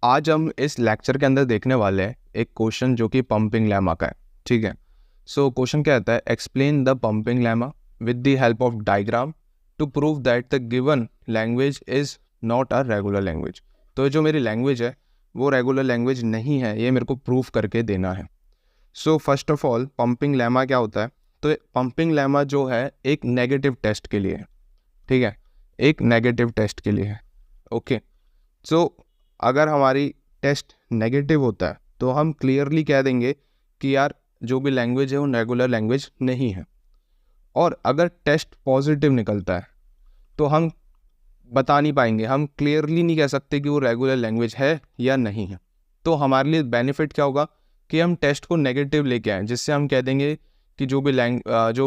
आज हम इस लेक्चर के अंदर देखने वाले हैं एक क्वेश्चन जो कि पंपिंग लेमा का है। ठीक है, सो क्वेश्चन क्या आता है, explain the pumping lemma with the help of diagram to prove that the given language is not a regular language. तो ये जो मेरी लैंग्वेज है वो रेगुलर लैंग्वेज नहीं है, ये मेरे को प्रूफ करके देना है। So first of all pumping lemma क्या होता है? तो पंपिंग लेमा जो है एक नेगेटिव टेस्ट के लिए है। ठीक है, एक नेगेटिव टेस्ट के लिए है। ओके, सो अगर हमारी टेस्ट नेगेटिव होता है तो हम क्लियरली कह देंगे कि यार जो भी लैंग्वेज है वो रेगुलर लैंग्वेज नहीं है। और अगर टेस्ट पॉजिटिव निकलता है तो हम बता नहीं पाएंगे, हम क्लियरली नहीं कह सकते कि वो रेगुलर लैंग्वेज है या नहीं है। तो हमारे लिए बेनिफिट क्या होगा कि हम टेस्ट को नेगेटिव लेके आएँ, जिससे हम कह देंगे कि जो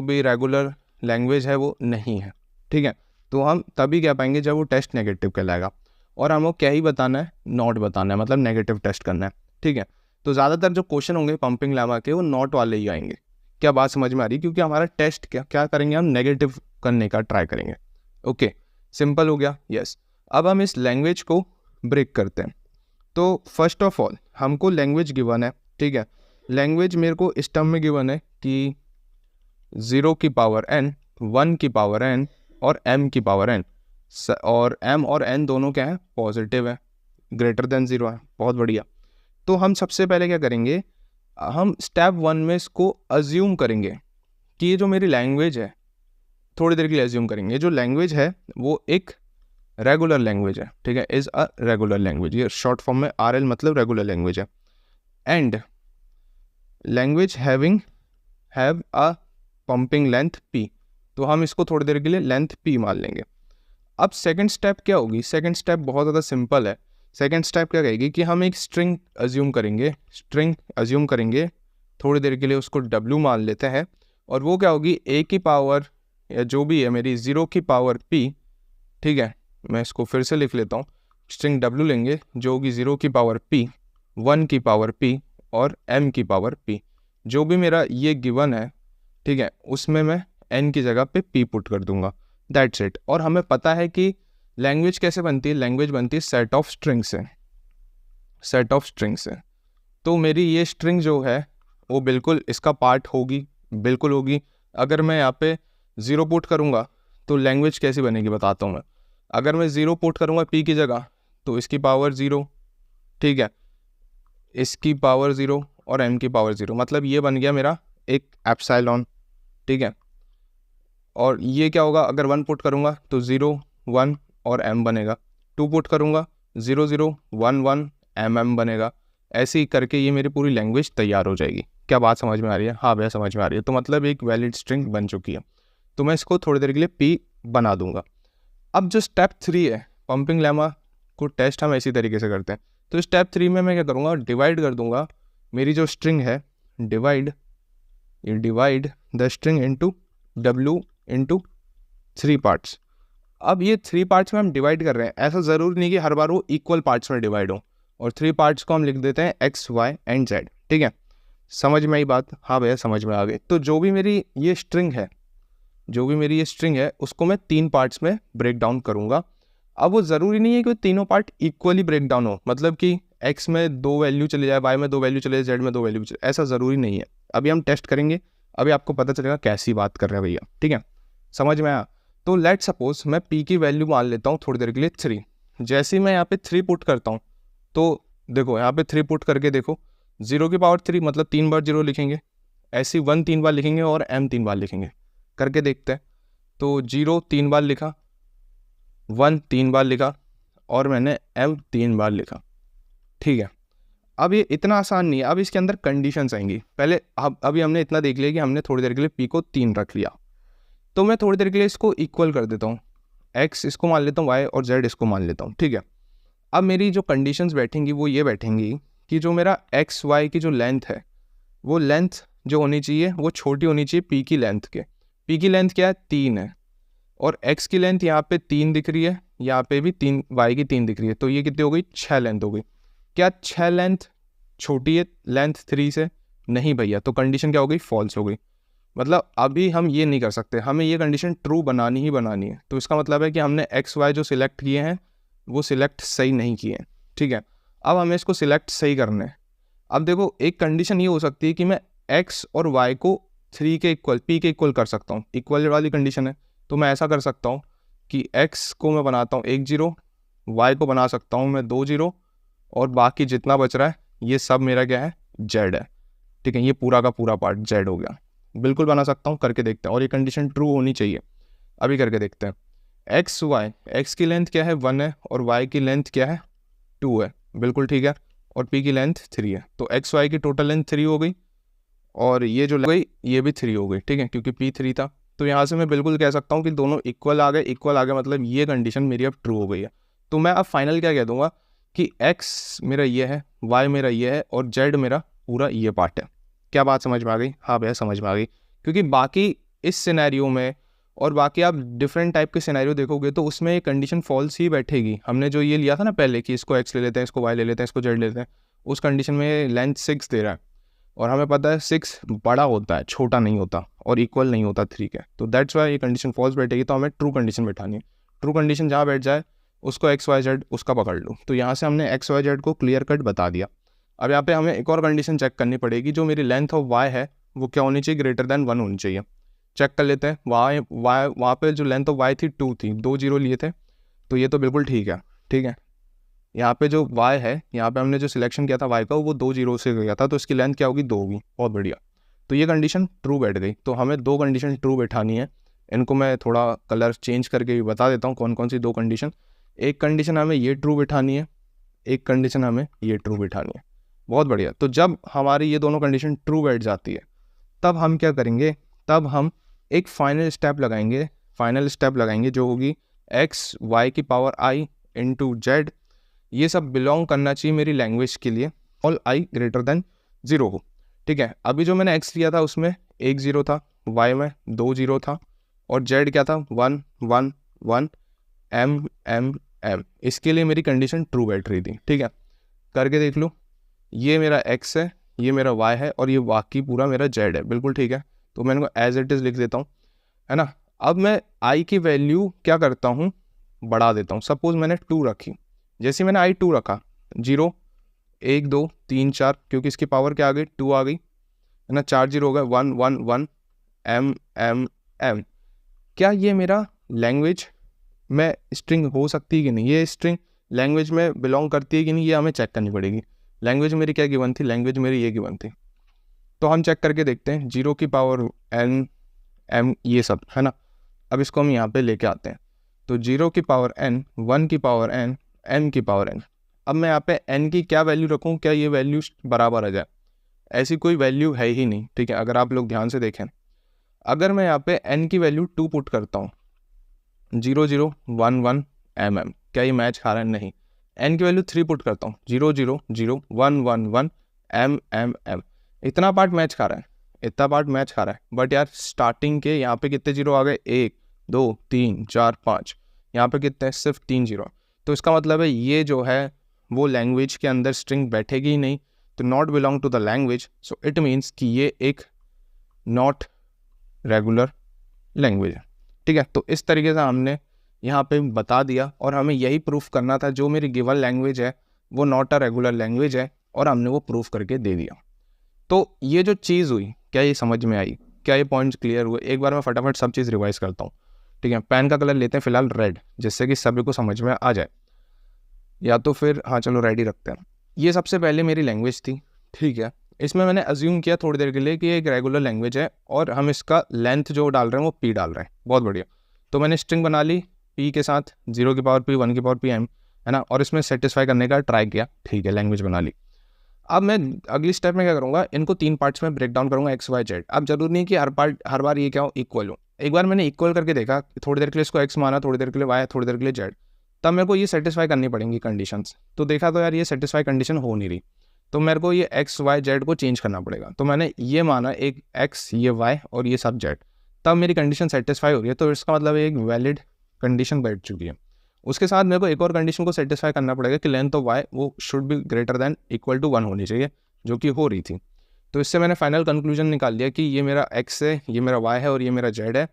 भी रेगुलर लैंग्वेज है वो नहीं है। ठीक है, तो हम तभी कह पाएंगे जब वो टेस्ट नेगेटिव कहलाएगा। और हमको क्या ही बताना है, नॉट बताना है, मतलब नेगेटिव टेस्ट करना है। ठीक है, तो ज़्यादातर जो क्वेश्चन होंगे पंपिंग लेमा के वो नॉट वाले ही आएंगे। क्या बात समझ में आ रही? क्योंकि हमारा टेस्ट क्या करेंगे, हम नेगेटिव करने का ट्राई करेंगे। ओके, सिंपल हो गया। यस, अब हम इस लैंग्वेज को ब्रेक करते हैं। तो फर्स्ट ऑफ ऑल हमको लैंग्वेज गिवन है। ठीक है, लैंग्वेज मेरे को इस टर्म में गिवन है कि 0 की पावर n, 1 की पावर n और m की पावर n, और m और n दोनों क्या है, पॉजिटिव है, ग्रेटर देन 0 है। बहुत बढ़िया। तो हम सबसे पहले क्या करेंगे, हम स्टेप 1 में इसको अज्यूम करेंगे कि ये जो मेरी लैंग्वेज है, थोड़ी देर के लिए अज्यूम करेंगे, जो लैंग्वेज है वो एक रेगुलर लैंग्वेज है। ठीक है, इज़ अ रेगुलर लैंग्वेज, ये शॉर्ट फॉर्म में RL मतलब रेगुलर लैंग्वेज है। And language have a pumping length p, तो हम इसको थोड़ी देर के लिए लेंथ p मान लेंगे। अब सेकंड स्टेप क्या होगी? सेकंड स्टेप बहुत ज़्यादा सिंपल है। सेकंड स्टेप क्या कहेगी कि हम एक स्ट्रिंग अज्यूम करेंगे, थोड़ी देर के लिए उसको w मान लेते हैं, और वो क्या होगी, a की पावर या जो भी है मेरी 0 की पावर p। ठीक है, मैं इसको फिर से लिख लेता हूँ, स्ट्रिंग w लेंगे जो होगी 0 की पावर p, 1 की पावर p और m की पावर p। जो भी मेरा ये गिवन है, ठीक है, उसमें मैं n की जगह पे p पुट कर दूंगा। That's it. और हमें पता है कि लैंग्वेज कैसे बनती है, लैंग्वेज बनती है सेट ऑफ स्ट्रिंग से। तो मेरी ये स्ट्रिंग जो है वो बिल्कुल इसका पार्ट होगी, बिल्कुल होगी। अगर मैं यहाँ पे 0 पुट करूँगा तो लैंग्वेज कैसी बनेगी बताता हूँ मैं। अगर मैं 0 पुट करूँगा p की जगह तो इसकी पावर 0, ठीक है, इसकी पावर 0 और m की पावर 0, मतलब ये बन गया मेरा एक एप्सिलॉन। ठीक है, और ये क्या होगा, अगर 1 पुट करूँगा तो 0 1 और m बनेगा, 2 पुट करूँगा 0 0 1 1 m बनेगा। ऐसे ही करके ये मेरी पूरी लैंग्वेज तैयार हो जाएगी। क्या बात समझ में आ रही है? हाँ भैया समझ में आ रही है। तो मतलब एक वैलिड स्ट्रिंग बन चुकी है। तो मैं इसको थोड़ी देर के लिए p बना दूंगा। अब जो स्टेप 3 है, पंपिंग लेमा को टेस्ट हम इसी तरीके से करते हैं। तो स्टेप 3 में मैं क्या करूँगा, डिवाइड कर दूंगा मेरी जो स्ट्रिंग है, divide the string into w into 3 parts. अब ये 3 पार्ट्स में हम डिवाइड कर रहे हैं, ऐसा ज़रूरी नहीं कि हर बार वो इक्वल पार्ट्स में डिवाइड हो, और 3 पार्ट्स को हम लिख देते हैं x, y एंड z। ठीक है, समझ में आई बात? हाँ भैया समझ में आ गई। तो जो भी मेरी ये स्ट्रिंग है उसको मैं 3 पार्ट्स में ब्रेक डाउन करूँगा। अब वो ज़रूरी नहीं है कि तीनों पार्ट इक्वली ब्रेक डाउन हो, मतलब कि x में 2 वैल्यू चले जाए, y में 2 वैल्यू चले जाए, z में 2 वैल्यू चले, ऐसा ज़रूरी नहीं है। अभी हम टेस्ट करेंगे, अभी आपको पता चलेगा कैसी बात कर रहे हैं भैया। ठीक है, समझ में आया? तो लेट सपोज मैं p की वैल्यू मान लेता हूँ थोड़ी देर के लिए 3। जैसे ही मैं यहाँ पे 3 पुट करता हूँ तो देखो यहाँ पे 3 पुट करके देखो, 0 की पावर 3 मतलब 3 बार 0 लिखेंगे, ऐसे 1 3 बार लिखेंगे और m 3 बार लिखेंगे। करके देखते हैं। तो 0 3 बार लिखा, 1 3 बार लिखा और मैंने m 3 बार लिखा। ठीक है, अब ये इतना आसान नहीं है, अब इसके अंदर कंडीशंस आएंगी। पहले अभी हमने इतना देख लिया कि हमने थोड़ी देर के लिए p को 3 रख लिया, तो मैं थोड़ी देर के लिए इसको इक्वल कर देता हूँ, x इसको मान लेता हूँ, y और z इसको मान लेता हूँ। ठीक है, अब मेरी जो कंडीशंस बैठेंगी वो ये बैठेंगी कि जो मेरा x y की जो लेंथ है, वो लेंथ जो होनी चाहिए वो छोटी होनी चाहिए p की लेंथ के। p की लेंथ क्या है, 3 है, और x की लेंथ यहाँ पे 3 दिख रही है, यहाँ पे भी 3, y की 3 दिख रही है, तो ये कितनी हो गई, 6 लेंथ हो गई। क्या 6 लेंथ छोटी है लेंथ 3 से? नहीं भैया, तो कंडीशन क्या हो गई, फॉल्स हो गई। मतलब अभी हम ये नहीं कर सकते, हमें ये कंडीशन ट्रू बनानी ही बनानी है। तो इसका मतलब है कि हमने x y जो सिलेक्ट किए हैं वो सिलेक्ट सही नहीं किए हैं। ठीक है, अब हमें इसको सिलेक्ट सही करना है। अब देखो एक कंडीशन ये हो सकती है कि मैं x और y को 3 के इक्वल p के इक्वल कर सकता हूँ, इक्वल वाली कंडीशन है। तो मैं ऐसा कर सकता हूँ कि x को मैं बनाता हूँ 1 0, y को बना सकता हूँ मैं 2 0, और बाकी जितना बच रहा है ये सब मेरा क्या है, z है। ठीक है, ये पूरा का पूरा पार्ट z हो गया। बिल्कुल बना सकता हूँ, करके देखते हैं। और ये कंडीशन ट्रू होनी चाहिए, अभी करके देखते हैं। एक्स वाई, एक्स की लेंथ क्या है 1 है, और y की लेंथ क्या है 2 है, बिल्कुल ठीक है। और p की लेंथ 3 है, तो एक्स वाई की टोटल लेंथ 3 हो गई, और ये जो गई ये भी 3 हो गई, ठीक है, क्योंकि p 3 था। तो यहाँ से मैं बिल्कुल कह सकता हूँ कि दोनों इक्वल आ गए। इक्वल आ गए मतलब ये कंडीशन मेरी अब ट्रू हो गई है। तो मैं अब फाइनल क्या कह दूंगा कि x मेरा ये है, y मेरा ये है, और z मेरा पूरा ये पार्ट है। क्या बात समझ में आ गई? हाँ भैया समझ में आ गई। क्योंकि बाकी इस सिनेरियो में और बाकी आप डिफरेंट टाइप के सिनेरियो देखोगे तो उसमें ये कंडीशन फॉल्स ही बैठेगी। हमने जो ये लिया था ना पहले कि इसको x ले लेते हैं, इसको y ले लेते हैं, इसको z ले लेते हैं, उस कंडीशन में लेंथ 6 दे रहा है, और हमें पता है 6 बड़ा होता है, छोटा नहीं होता, और इक्वल नहीं होता 3 के। तो दैट्स वाई ये कंडीशन फॉल्स बैठेगी। तो हमें ट्रू कंडीशन बैठानी है। ट्रू कंडीशन जहाँ बैठ जाए उसको एक्स वाई जेड उसका पकड़ लो। तो यहाँ से हमने एक्स वाई जेड को क्लियर कट बता दिया। अब यहाँ पे हमें एक और कंडीशन चेक करनी पड़ेगी, जो मेरी लेंथ ऑफ वाई है वो क्या होनी चाहिए, ग्रेटर देन 1 होनी चाहिए। चेक कर लेते हैं। वहाँ पे जो लेंथ ऑफ वाई थी 2 थी, 2 0 लिए थे, तो ये तो बिल्कुल ठीक है। ठीक है, यहाँ पे जो y है, यहाँ पे हमने जो सिलेक्शन किया था y का वो 2 0 से गया था, तो इसकी लेंथ क्या होगी 2 होगी। बहुत बढ़िया, तो ये कंडीशन ट्रू बैठ गई। तो हमें 2 कंडीशन ट्रू बैठानी है। इनको मैं थोड़ा कलर चेंज करके भी बता देता हूँ कौन कौन सी 2 कंडीशन। एक कंडीशन हमें ये ट्रू बैठानी है, एक कंडीशन हमें ये ट्रू बैठानी है। बहुत बढ़िया। तो जब हमारी ये दोनों कंडीशन ट्रू बैठ जाती है तब हम क्या करेंगे, तब हम एक फाइनल स्टेप लगाएंगे जो होगी एक्स वाई की पावर आई इंटू जेड। ये सब बिलोंग करना चाहिए मेरी लैंग्वेज के लिए, ऑल आई ग्रेटर देन 0 हो। ठीक है, अभी जो मैंने x लिया था उसमें 1 0 था, y में 2 0 था, और z क्या था 1 1 1 m m m। इसके लिए मेरी कंडीशन ट्रू बैठ रही थी। ठीक है, करके देख लो। ये मेरा x है, ये मेरा y है, और ये बाकी पूरा मेरा z है, बिल्कुल ठीक है। तो मैं इनको एज इट इज़ लिख देता हूँ, है ना। अब मैं i की वैल्यू क्या करता हूँ, बढ़ा देता हूँ। सपोज मैंने 2 रखी, जैसे मैंने आई 2 रखा, 0 1 2 3 4, क्योंकि इसकी पावर क्या आ गई 2 आ गई, है ना। 4 0 हो गए, 1 1 1 m m m। क्या ये मेरा लैंग्वेज में स्ट्रिंग हो सकती है कि नहीं, ये स्ट्रिंग लैंग्वेज में बिलोंग करती है कि नहीं, ये हमें चेक करनी पड़ेगी। लैंग्वेज मेरी क्या गिवन थी, लैंग्वेज मेरी ये गिवन थी। तो हम चेक करके देखते हैं, 0 की पावर n m ये सब, है ना। अब इसको हम यहाँ पे लेके आते हैं। तो 0 की पावर n, 1 की पावर n, n की पावर n। अब मैं यहाँ पे n की क्या वैल्यू रखूँ, क्या ये वैल्यू बराबर आ जाए? ऐसी कोई वैल्यू है ही नहीं। ठीक है, अगर आप लोग ध्यान से देखें, अगर मैं यहाँ पे n की वैल्यू 2 पुट करता हूँ, 0 0 1 1 mm, क्या ये मैच खा रहा है? नहीं। n की वैल्यू 3 पुट करता हूँ, 0 0 0 1 1 1 m। इतना पार्ट मैच खा रहा है, इतना पार्ट मैच खा रहा है। बट यार स्टार्टिंग के यहाँ पे कितने जीरो आ गए, 1 2 3 4 5, यहाँ पे कितने हैं, सिर्फ 3 जीरो। तो इसका मतलब है ये जो है वो लैंग्वेज के अंदर स्ट्रिंग बैठेगी ही नहीं, तो not belong to the language. So it means कि ये एक नॉट रेगुलर लैंग्वेज है। ठीक है, तो इस तरीके से हमने यहाँ पे बता दिया, और हमें यही प्रूफ करना था, जो मेरी गिवन लैंग्वेज है वो नॉट अ रेगुलर लैंग्वेज है, और हमने वो प्रूफ करके दे दिया। तो ये जो चीज़ हुई, क्या ये समझ में आई? क्या ये पॉइंट्स क्लियर हुए? एक बार मैं फटाफट सब चीज़ रिवाइज करता हूँ। ठीक है, पेन का कलर लेते हैं फिलहाल रेड, जिससे कि सभी को समझ में आ जाए, या तो फिर हाँ चलो रेड ही रखते हैं। ये सबसे पहले मेरी लैंग्वेज थी। ठीक है, इसमें मैंने अज्यूम किया थोड़ी देर के लिए कि ये एक रेगुलर लैंग्वेज है, और हम इसका लेंथ जो डाल रहे हैं वो p डाल रहे हैं। बहुत बढ़िया। तो मैंने स्ट्रिंग बना ली p के साथ, 0 की पावर p, 1 की पावर p m, है ना, और इसमें सेटिस्फाई करने का ट्राई किया। ठीक है, लैंग्वेज बना ली। अब मैं अगली स्टेप में क्या करूँगा, इनको 3 पार्ट्स में ब्रेक डाउन करूँगा, एक्स वाई जेड। अब जरूरी नहीं कि हर बार ये क्या हो, इक्वल हो। एक बार मैंने इक्वल करके देखा, थोड़ी देर के लिए इसको एक्स माना, थोड़ी देर के लिए वाई, थोड़ी देर के लिए जेड, तब मेरे को ये सेटिस्फाई करनी पड़ेंगी कंडीशंस। तो देखा तो यार ये सेटिस्फाई कंडीशन हो नहीं रही, तो मेरे को ये एक्स वाई जेड को चेंज करना पड़ेगा। तो मैंने ये माना एक एक्स, ये वाई और ये सब जेड, तब मेरी कंडीशन सेटिस्फाई हो रही है। तो इसका मतलब एक वैलिड कंडीशन बैठ चुकी है। उसके साथ मेरे को एक और कंडीशन को सेटिस्फाई करना पड़ेगा कि लेंथ ऑफ वाई वो should be greater than equal to 1 होनी चाहिए, जो कि हो रही थी। तो इससे मैंने फाइनल कंक्लूजन निकाल लिया कि ये मेरा x है, ये मेरा y है, और ये मेरा z है,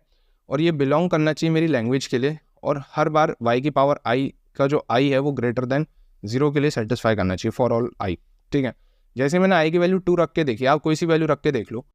और ये बिलोंग करना चाहिए मेरी लैंग्वेज के लिए। और हर बार y की पावर i का जो i है वो ग्रेटर देन 0 के लिए सेटिस्फाई करना चाहिए फॉर ऑल आई, ठीक है। जैसे मैंने आई की वैल्यू 2 रख के देखी, आप कोई सी वैल्यू रख के देख लो,